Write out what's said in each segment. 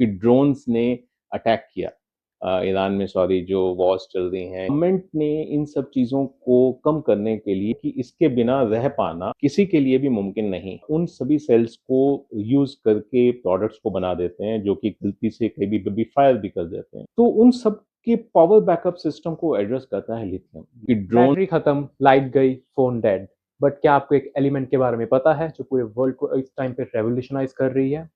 कि ड्रोन्स ने अटैक किया ईरान में, सॉरी, जो वॉर्स चल रही हैं। गवर्नमेंट ने इन सब चीज़ों को कम करने के लिए कि इसके बिना रह पाना किसी के लिए भी मुमकिन नहीं, उन सभी सेल्स को यूज़ करके प्रोडक्ट्स को बना देते हैं, जो कि गलती से कभी-कभी फायर भी कर देते हैं। तो उन सब के पावर बैकअप सिस्टम को एड्रेस करता है लिथियम। कि ड्रोन बैटरी खत्म, लाइट गई, फोन डेड। बट क्या आपको एक एलिमेंट के बारे में पता है जो पूरे वर्ल्ड को इस टाइम पे रेवोल्यूशनाइज कर रही है?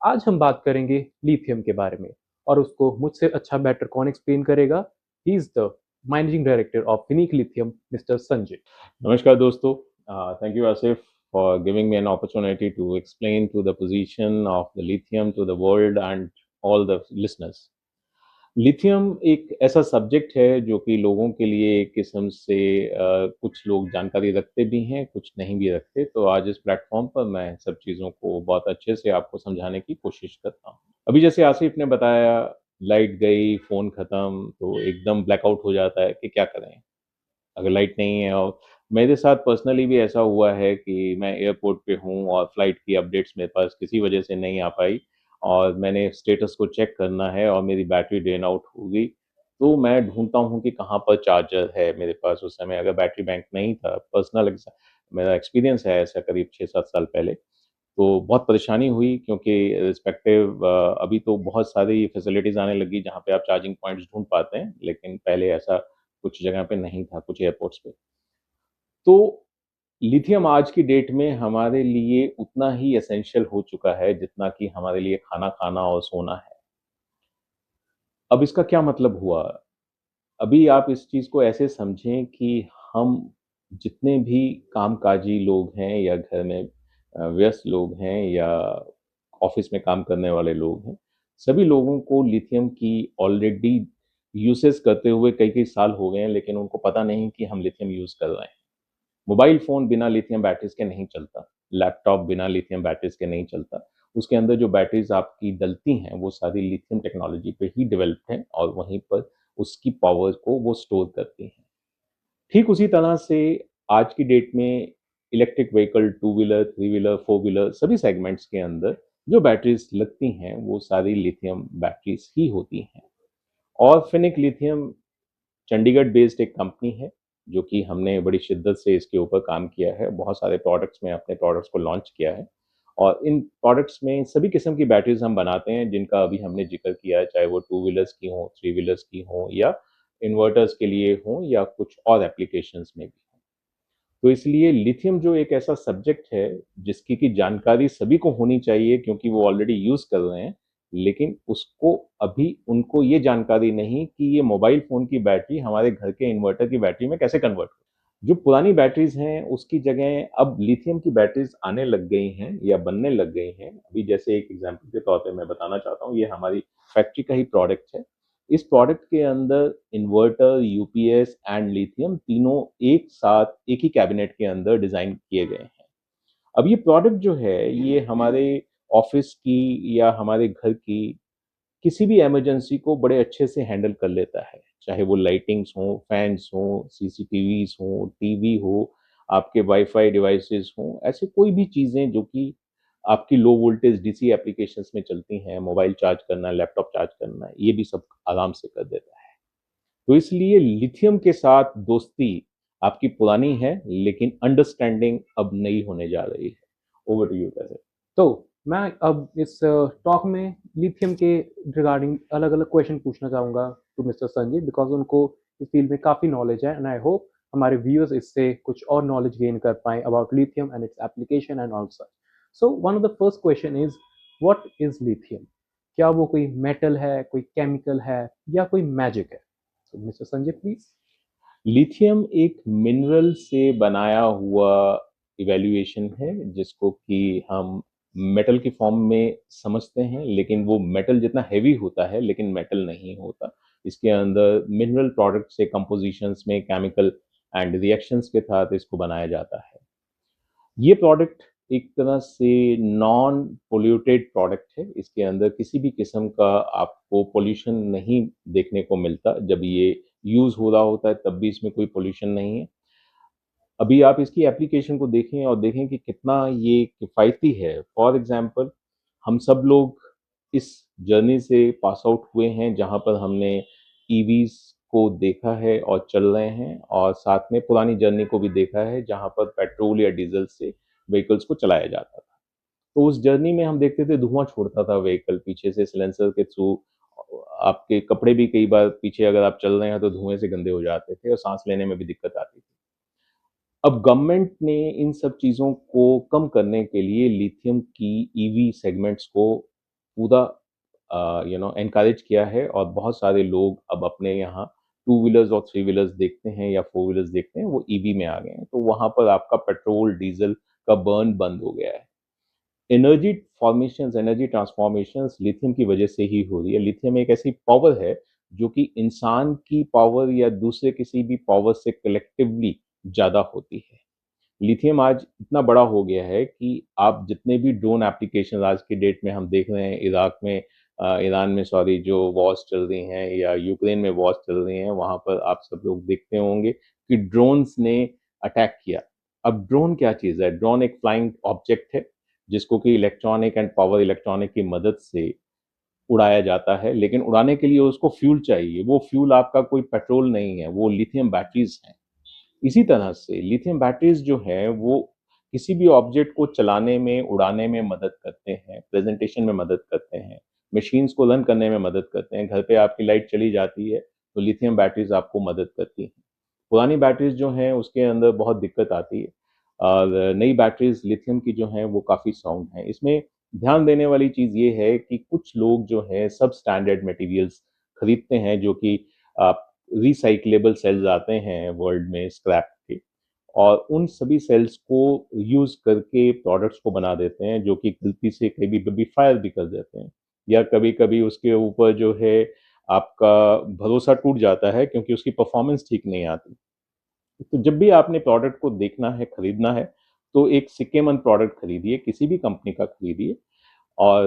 आज हम बात करेंगे लिथियम के बारे में, और उसको मुझसे अच्छा बेटर कौन एक्सप्लेन करेगा? He is the managing director of फिनिक लिथियम, मिस्टर संजय। नमस्कार दोस्तों, thank you Asif for giving me an opportunity to explain to the position of the lithium to the world and all the listeners. Lithium एक ऐसा subject है जो कि लोगों के लिए एक किस्म से कुछ लोग जानकारी रखते भी हैं, कुछ नहीं भी रखते। तो आज इस प्लेटफॉर्म पर मैं सब चीज़ों को बहुत अच्छे से आपको समझाने की कोशिश करता हूँ। अभी जैसे आसिफ ने बताया, लाइट गई, फ़ोन ख़त्म, तो एकदम ब्लैकआउट हो जाता है कि क्या करें? अगर लाइट नहीं है, और मेरे साथ पर्सनली भी ऐसा हुआ है कि मैं एयरपोर्ट पे हूँ और फ्लाइट की अपडेट्स मेरे पास किसी वजह से नहीं आ पाई, और मैंने स्टेटस को चेक करना है और मेरी बैटरी ड्रेन आउट हो गई। तो मैं ढूँढता हूँ कि कहाँ पर चार्जर है मेरे पास। उस समय अगर बैटरी बैंक नहीं था, मेरा एक्सपीरियंस है ऐसा करीब 6-7 साल पहले। तो बहुत परेशानी हुई, क्योंकि रिस्पेक्टिव अभी तो बहुत सारी फैसिलिटीज़ आने लगी जहाँ पे आप चार्जिंग पॉइंट्स ढूँढ पाते हैं, लेकिन पहले ऐसा कुछ जगह पे नहीं था, कुछ एयरपोर्ट्स पे। तो लिथियम आज की डेट में हमारे लिए उतना ही एसेंशियल हो चुका है जितना कि हमारे लिए खाना खाना और सोना है। अब इसका क्या मतलब हुआ? अभी आप इस चीज़ को ऐसे समझें कि हम जितने भी कामकाजी लोग हैं या घर में व्यस्त लोग हैं या ऑफ़िस में काम करने वाले लोग हैं, सभी लोगों को लिथियम की ऑलरेडी यूसेज़ करते हुए कई-कई साल हो गए हैं, लेकिन उनको पता नहीं कि हम लिथियम यूज़ कर रहे हैं। मोबाइल फ़ोन बिना लिथियम बैटरीज़ के नहीं चलता, लैपटॉप बिना लिथियम बैटरीज़ के नहीं चलता। उसके अंदर जो बैटरीज़ आपकी डलती हैं, वो सारी लिथियम टेक्नोलॉजी पे ही डेवलप्ड हैं और वहीं पर उसकी पावर को वो स्टोर करती हैं। ठीक उसी तरह से आज की डेट में electric vehicle, two wheeler, three wheeler, four wheeler सभी सेगमेंट्स के अंदर जो बैटरीज़ लगती हैं, वो सारी लिथियम बैटरीज़ ही होती हैं। और फिनिक लिथियम चंडीगढ़ बेस्ड एक कंपनी है, जो कि हमने बड़ी शिद्दत से इसके ऊपर काम किया है। बहुत सारे प्रोडक्ट्स में अपने प्रोडक्ट्स को लॉन्च किया है, और इन प्रोडक्ट्स में सभी किस्म की बैटरीज़ हम बनाते हैं, जिनका अभी हमने ज़िक्र किया है, चाहे वो टू व्हीलर्स की हों, थ्री व्हीलर्स की हों या इन्वर्टर्स के लिए हों या कुछ और एप्लीकेशंस में भी हों। तो इसलिए लिथियम जो एक ऐसा सब्जेक्ट है, जिसकी कि जानकारी सभी को होनी चाहिए, क्योंकि वो ऑलरेडी यूज़ कर रहे हैं, लेकिन उसको अभी उनको ये जानकारी नहीं कि ये मोबाइल फ़ोन की बैटरी हमारे घर के इन्वर्टर की बैटरी में कैसे कन्वर्ट हो। जो पुरानी बैटरीज़ हैं, उसकी जगह अब लिथियम की बैटरीज़ आने लग गई हैं या बनने लग गई हैं। अभी जैसे एक एग्ज़ाम्पल के तौर पे मैं बताना चाहता हूँ, ये हमारी फैक्ट्री का ही प्रोडक्ट है। इस प्रोडक्ट के अंदर इन्वर्टर, यूपीएस एंड लिथियम तीनों एक साथ एक ही कैबिनेट के अंदर डिज़ाइन किए गए हैं। अब ये प्रोडक्ट जो है, ये हमारे ऑफ़िस की या हमारे घर की किसी भी इमरजेंसी को बड़े अच्छे से हैंडल कर लेता है। चाहे वो लाइटिंग्स हों, फैन्स हों, सीसीटीवीज़ हों, टीवी हो, आपके वाई-फाई डिवाइसेज़ हों, ऐसे कोई भी चीज़ें जो कि आपकी लो वोल्टेज डीसी एप्लीकेशंस में चलती हैं, मोबाइल चार्ज करना, लैपटॉप चार्ज करना, ये भी सब आराम से कर देता है। तो इसलिए लिथियम के साथ दोस्ती आपकी पुरानी है, लेकिन अंडरस्टैंडिंग अब नई होने जा रही है। ओवर टू यू कैसे? तो मैं अब इस टॉक में लिथियम के रिगार्डिंग अलग अलग क्वेश्चन पूछना चाहूँगा टू मिस्टर संजय, बिकॉज उनको इस फील्ड में काफ़ी नॉलेज है, एंड आई होप हमारे व्यूअर्स इससे कुछ और नॉलेज गेन कर पाएँ about lithium and its application and all such. So one of the first question is, what is lithium? क्या वो कोई मेटल है, कोई केमिकल है, या कोई मैजिक है? तो मिस्टर संजय प्लीज। लिथियम एक मिनरल से बनाया हुआ इवैल्यूएशन है, जिसको कि हम मेटल की फॉर्म में समझते हैं, लेकिन वो मेटल जितना हेवी होता है, लेकिन मेटल नहीं होता। इसके अंदर मिनरल प्रोडक्ट से कंपोजिशंस में केमिकल एंड रिएक्शंस के साथ इसको बनाया जाता है। ये प्रोडक्ट एक तरह से नॉन पोल्यूटेड प्रोडक्ट है। इसके अंदर किसी भी किस्म का आपको पॉल्यूशन नहीं देखने को मिलता। जब ये यूज़ हो रहा होता है, तब भी इसमें कोई पॉल्यूशन नहीं है। अभी आप इसकी एप्लीकेशन को देखें और देखें कि कितना ये किफ़ायती है। फॉर एग्ज़ाम्पल, हम सब लोग इस जर्नी से पास आउट हुए हैं, जहाँ पर हमने ईवीज़ को देखा है और चल रहे हैं, और साथ में पुरानी जर्नी को भी देखा है, जहाँ पर पेट्रोल या डीज़ल से व्हीकल्स को चलाया जाता था। तो उस जर्नी में हम देखते थे धुआँ छोड़ता था व्हीकल पीछे से सिलेंसर के थ्रू। आपके कपड़े भी कई बार पीछे अगर आप चल रहे हैं तो धुएँ से गंदे हो जाते थे और साँस लेने में भी दिक्कत आती थी। अब गवर्नमेंट ने इन सब चीज़ों को कम करने के लिए लिथियम की ईवी सेगमेंट्स को पूरा एनकरेज किया है, और बहुत सारे लोग अब अपने यहाँ टू व्हीलर्स और थ्री व्हीलर्स देखते हैं या फोर व्हीलर्स देखते हैं, वो ईवी में आ गए हैं। तो वहाँ पर आपका पेट्रोल डीजल का बर्न बंद हो गया है। Energy formations, energy transformations lithium की वजह से ही हो रही है। लिथियम एक ऐसी पावर है जो कि इंसान की पावर या दूसरे किसी भी पावर से कलेक्टिवली ज़्यादा होती है। लिथियम आज इतना बड़ा हो गया है कि आप जितने भी ड्रोन एप्लीकेशन आज की डेट में हम देख रहे हैं, इराक में ईरान में सॉरी जो वॉर्स चल रही हैं या यूक्रेन में वॉर्स चल रही हैं, वहाँ पर आप सब लोग देखते होंगे कि ड्रोन्स ने अटैक किया। अब ड्रोन क्या चीज़ है? ड्रोन एक फ्लाइंग ऑब्जेक्ट है, जिसको कि इलेक्ट्रॉनिक एंड पावर इलेक्ट्रॉनिक की मदद से उड़ाया जाता है, लेकिन उड़ाने के लिए उसको फ्यूल चाहिए। वो फ्यूल आपका कोई पेट्रोल नहीं है, वो लिथियम बैटरीज हैं। इसी तरह से लिथियम बैटरीज जो है वो किसी भी ऑब्जेक्ट को चलाने में, उड़ाने में मदद करते हैं, प्रेजेंटेशन में मदद करते हैं, मशीन्स को रन करने में मदद करते हैं। घर पे आपकी लाइट चली जाती है तो लिथियम बैटरीज आपको मदद करती हैं। पुरानी बैटरीज जो हैं उसके अंदर बहुत दिक्कत आती है, और नई बैटरीज लिथियम की जो हैं वो काफ़ी साउंड हैं। इसमें ध्यान देने वाली चीज़ ये है कि कुछ लोग जो हैं सब स्टैंडर्ड मटेरियल्स खरीदते हैं, जो कि रिसाइक्लेबल सेल्स आते हैं वर्ल्ड में स्क्रैप के, और उन सभी सेल्स को यूज़ करके प्रोडक्ट्स को बना देते हैं, जो कि गलती से कभी कभी फायर भी कर देते हैं, या कभी कभी उसके ऊपर जो है आपका भरोसा टूट जाता है क्योंकि उसकी परफॉर्मेंस ठीक नहीं आती। तो जब भी आपने प्रोडक्ट को देखना है, खरीदना है, तो एक सिक्केमंद प्रोडक्ट खरीदिए, किसी भी कंपनी का खरीदिए। और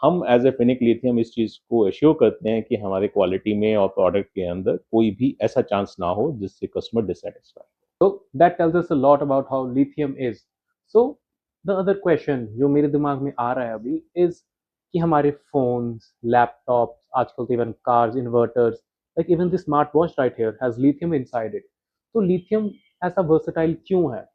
हम एज़ अ फिनिक लिथियम इस चीज़ को एश्योर करते हैं कि हमारे क्वालिटी में और प्रोडक्ट के अंदर कोई भी ऐसा चांस ना हो जिससे customer डिससैटिस्फाई। So that tells us a lot about how lithium is. So the other question जो मेरे दिमाग में आ रहा है अभी is कि हमारे phones, laptops, आजकल तो even cars, inverters, like even the smartwatch right here has lithium inside it. तो lithium ऐसा versatile क्यों है?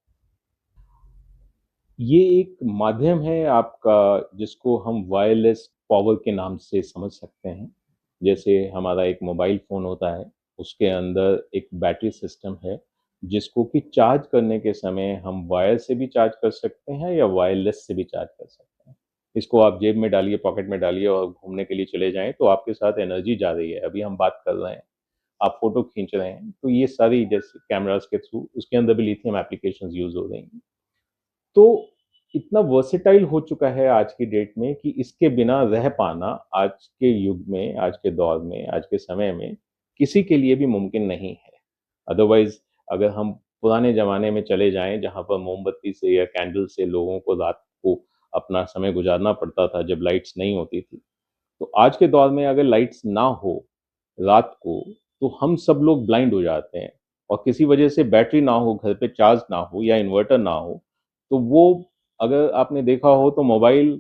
ये एक माध्यम है आपका, जिसको हम वायरलेस पावर के नाम से समझ सकते हैं। जैसे हमारा एक मोबाइल फ़ोन होता है, उसके अंदर एक बैटरी सिस्टम है, जिसको कि चार्ज करने के समय हम वायर से भी चार्ज कर सकते हैं या वायरलेस से भी चार्ज कर सकते हैं। इसको आप जेब में डालिए, पॉकेट में डालिए और घूमने के लिए चले जाएँ, तो आपके साथ एनर्जी जा रही है। अभी हम बात कर रहे हैं, आप फ़ोटो खींच रहे हैं, तो ये सारी जैसे कैमराज़ के थ्रू उसके अंदर भी लिथियम एप्लीकेशंस यूज़ हो रही हैं। तो इतना वर्सेटाइल हो चुका है आज की डेट में कि इसके बिना रह पाना आज के युग में, आज के दौर में, आज के समय में किसी के लिए भी मुमकिन नहीं है। अदरवाइज़ अगर हम पुराने ज़माने में चले जाएँ, जहाँ पर मोमबत्ती से या कैंडल से लोगों को रात को अपना समय गुज़ारना पड़ता था जब लाइट्स नहीं होती थी। तो आज के दौर में अगर लाइट्स ना हो रात को, तो हम सब लोग ब्लाइंड हो जाते हैं, और किसी वजह से बैटरी ना हो, घर पे चार्ज ना हो या इन्वर्टर ना हो, तो वो अगर आपने देखा हो तो मोबाइल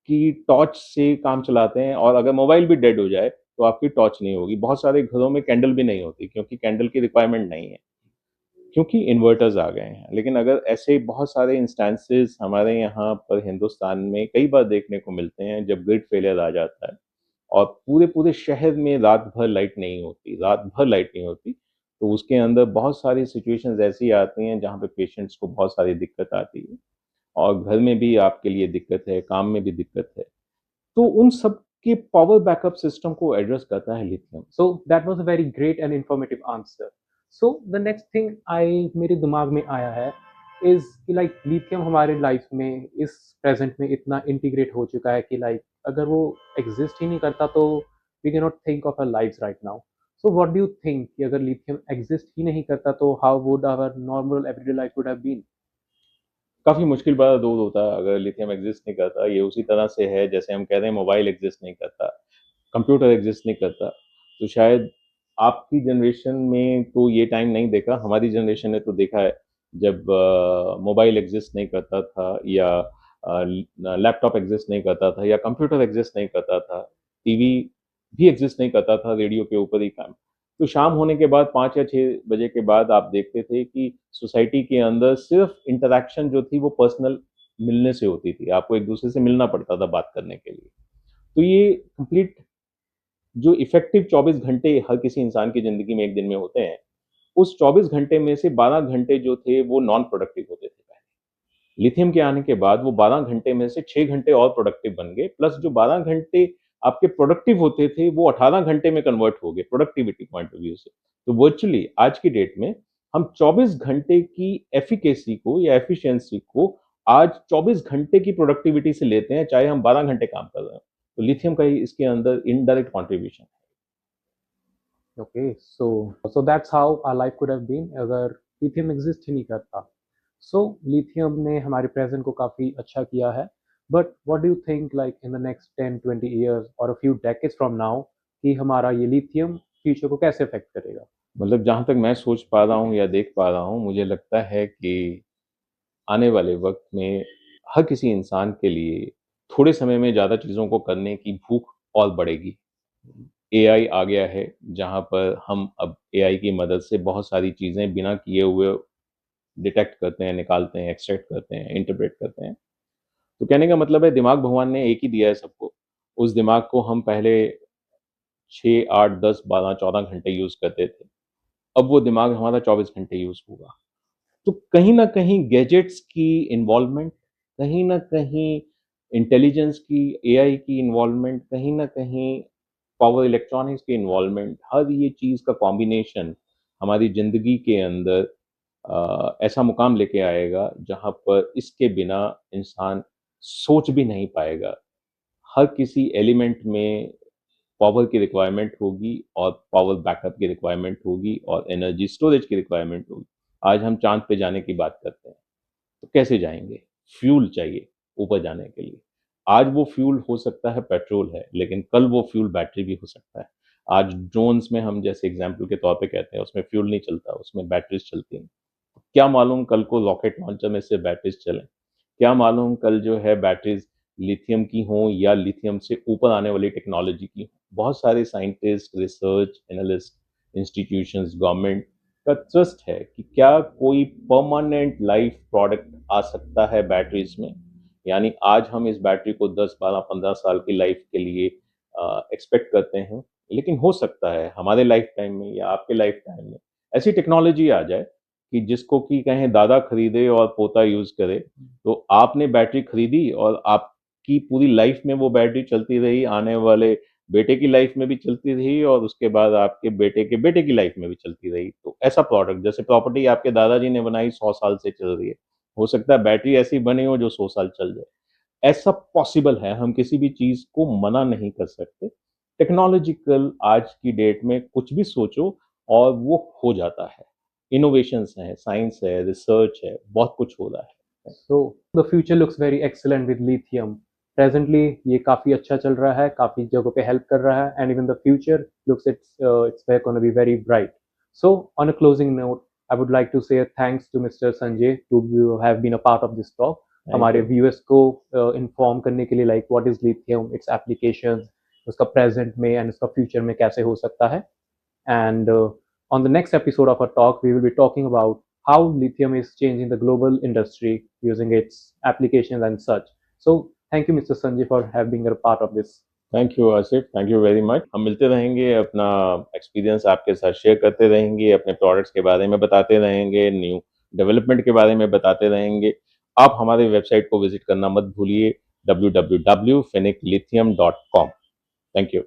की टॉर्च से काम चलाते हैं, और अगर मोबाइल भी डेड हो जाए, तो आपकी टॉर्च नहीं होगी। बहुत सारे घरों में कैंडल भी नहीं होती क्योंकि कैंडल की रिक्वायरमेंट नहीं है, क्योंकि इन्वर्टर्स आ गए हैं। लेकिन अगर ऐसे बहुत सारे इंस्टेंसेस हमारे यहाँ पर हिंदुस्तान में कई बार देखने को मिलते हैं, जब ग्रिड फेलियर आ जाता है और पूरे-पूरे शहर में रात भर लाइट नहीं होती, रात भर लाइट नहीं होती, तो उसके अंदर बहुत सारी सिचुएशंस ऐसी आती हैं जहाँ पे पेशेंट्स को बहुत सारी दिक्कत आती है, और घर में भी आपके लिए दिक्कत है, काम में भी दिक्कत है। तो उन सब के पावर बैकअप सिस्टम को एड्रेस करता है lithium. So that was a very great and informative answer. So the next thing I मेरे दिमाग में आया है is कि like lithium हमारे लाइफ में इस प्रेजेंट में इतना इंटीग्रेट हो चुका है कि like अगर वो एग्जिस्ट ही नहीं करता तो we cannot think of our lives right now. So what do you think कि अगर lithium एग्जिस्ट ही नहीं करता तो how would our normal everyday life would have been? काफ़ी मुश्किल भरा दौर होता अगर लिथियम एग्ज़िस्ट नहीं करता। ये उसी तरह से है जैसे हम कह रहे हैं मोबाइल एग्ज़िस्ट नहीं करता, कंप्यूटर एग्ज़िस्ट नहीं करता, तो शायद आपकी जनरेशन में तो ये टाइम नहीं देखा, हमारी जनरेशन ने तो देखा है जब मोबाइल एग्ज़िस्ट नहीं करता था, या लैपटॉप एग्जिस्ट नहीं करता था या कंप्यूटर एग्जिस्ट नहीं करता था, टीवी भी एग्जिस्ट नहीं करता था, रेडियो के ऊपर ही काम। तो शाम होने के बाद 5 या 6 बजे के बाद आप देखते थे कि सोसाइटी के अंदर सिर्फ इंटरैक्शन जो थी वो पर्सनल मिलने से होती थी। आपको एक-दूसरे से मिलना पड़ता था बात करने के लिए। तो ये कंप्लीट जो इफ़ेक्टिव 24 घंटे हर किसी इंसान की ज़िंदगी में एक दिन में होते हैं, उस 24 घंटे में से 12 घंटे जो थे वो नॉन प्रोडक्टिव होते थे पहले। लिथियम के आने के बाद वो 12 घंटे में से 6 घंटे और प्रोडक्टिव बन गए, प्लस जो 12 घंटे आपके प्रोडक्टिव होते थे वो 18 घंटे में कन्वर्ट हो गए प्रोडक्टिविटी पॉइंट ऑफ व्यू से। तो वर्चुअली आज की डेट में हम 24 घंटे की एफिकेसी को या एफिशिएंसी को आज 24 घंटे की प्रोडक्टिविटी से लेते हैं, चाहे हम 12 घंटे काम कर रहे हैं। तो लिथियम का ही इसके अंदर इनडायरेक्ट कंट्रीब्यूशन है। Okay, so that's how our life could have been अगर लिथियम एग्जिस्ट ही नहीं करता। सो लिथियम ने हमारे प्रेजेंट को काफ़ी अच्छा किया है, but what do you think like in the next 10-20 years और a few decades from now कि हमारा ये लिथियम फ्यूचर को कैसे अफेक्ट करेगा? मतलब जहाँ तक मैं सोच पा रहा हूँ या देख पा रहा हूँ, मुझे लगता है कि आने वाले वक़्त में हर किसी इंसान के लिए थोड़े समय में ज़्यादा चीज़ों को करने की भूख और बढ़ेगी। एआई आ गया है, जहाँ पर हम अब एआई की मदद से बहुत सारी चीज़ें बिना किए हुए डिटेक्ट करते हैं, निकालते हैं, एक्सट्रैक्ट करते हैं, इंटरप्रेट करते हैं। तो कहने का मतलब है दिमाग भगवान ने एक ही दिया है सबको। उस दिमाग को हम पहले 6, 8, 10, 12, 14 घंटे यूज़ करते थे। अब वो दिमाग हमारा 24 घंटे यूज़ होगा। तो कहीं न कहीं गैजेट्स की इन्वॉल्वमेंट, कहीं न कहीं इंटेलिजेंस की, एआई की इन्वॉल्वमेंट, कहीं न कहीं पावर इलेक्ट्रॉनिक्स की इन्वॉल्वमेंट, हर ये चीज़ का कॉम्बिनेशन हमारी ज़िंदगी के अंदर ऐसा मुकाम लेके आएगा, जहाँ पर इसके बिना इंसान सोच भी नहीं पाएगा। हर किसी एलिमेंट में पावर की रिक्वायरमेंट होगी और पावर बैकअप की रिक्वायरमेंट होगी और एनर्जी स्टोरेज की रिक्वायरमेंट होगी। आज हम चाँद पे जाने की बात करते हैं, तो कैसे जाएँगे? फ्यूल चाहिए ऊपर जाने के लिए। आज वो फ्यूल हो सकता है पेट्रोल है, लेकिन कल वो फ्यूल बैटरी भी हो सकता है। आज ड्रोन्स में हम जैसे एग्ज़ाम्पल के तौर पे कहते हैं, उसमें फ्यूल नहीं चलता, उसमें बैटरीज़ चलती हैं। क्या मालूम कल को रॉकेट लॉन्चर में से बैटरीज़ चलें? क्या मालूम कल जो है बैटरीज़ लिथियम की हों या लिथियम से ऊपर आने वाली टेक्नोलॉजी की हों। बहुत सारे scientist, research analyst, institutions, government का ट्रस्ट है कि क्या कोई परमानेंट लाइफ प्रोडक्ट आ सकता है बैटरीज़ में? यानी आज हम इस बैटरी को 10, 12, 15 साल की लाइफ के लिए एक्सपेक्ट करते हैं, लेकिन हो सकता है हमारे लाइफ टाइम में या आपके लाइफ टाइम में ऐसी टेक्नोलॉजी आ जाए कि जिसको कि कहें दादा खरीदे और पोता यूज़ करे। तो आपने बैटरी खरीदी और आपकी पूरी लाइफ में वो बैटरी चलती रही, आने वाले बेटे की लाइफ में भी चलती रही और उसके बाद आपके बेटे के बेटे की लाइफ में भी चलती रही। तो ऐसा प्रोडक्ट जैसे प्रॉपर्टी आपके दादाजी ने बनाई 100 साल से चल रही है, हो सकता है बैटरी ऐसी बनी हो जो 100 साल चल जाए। ऐसा पॉसिबल है, हम किसी भी चीज़ को मना नहीं कर सकते। टेक्नोलॉजिकल आज की डेट में कुछ भी सोचो और वो हो जाता है। इनोवेशंस हैं, साइंस है, रिसर्च है, बहुत कुछ हो रहा है। So the future looks very excellent with lithium. Presently ये काफ़ी अच्छा चल रहा है, काफ़ी जगहों पे हेल्प कर रहा है, and even the future looks it's gonna be very bright. So on a closing note I would like to say thanks to mister Sanjay to have been a part of this talk. Thank हमारे you. Viewers को inform करने के लिए like what is lithium, it's applications, उसका present में and उसका future में कैसे हो सकता है। And on the next episode of our talk, we will be talking about how lithium is changing the global industry using its applications and such. So, thank you, Mr. Sanjay, for having a part of this. Thank you Asif, thank you very much. हम मिलते रहेंगे, अपना experience आपके साथ share करते रहेंगे, अपने products के बारे में बताते रहेंगे, न्यू डेवलपमेंट के बारे में बताते रहेंगे। आप हमारे वेबसाइट को विजिट करना मत भूलिए www.phoenixlithium.com। Thank you.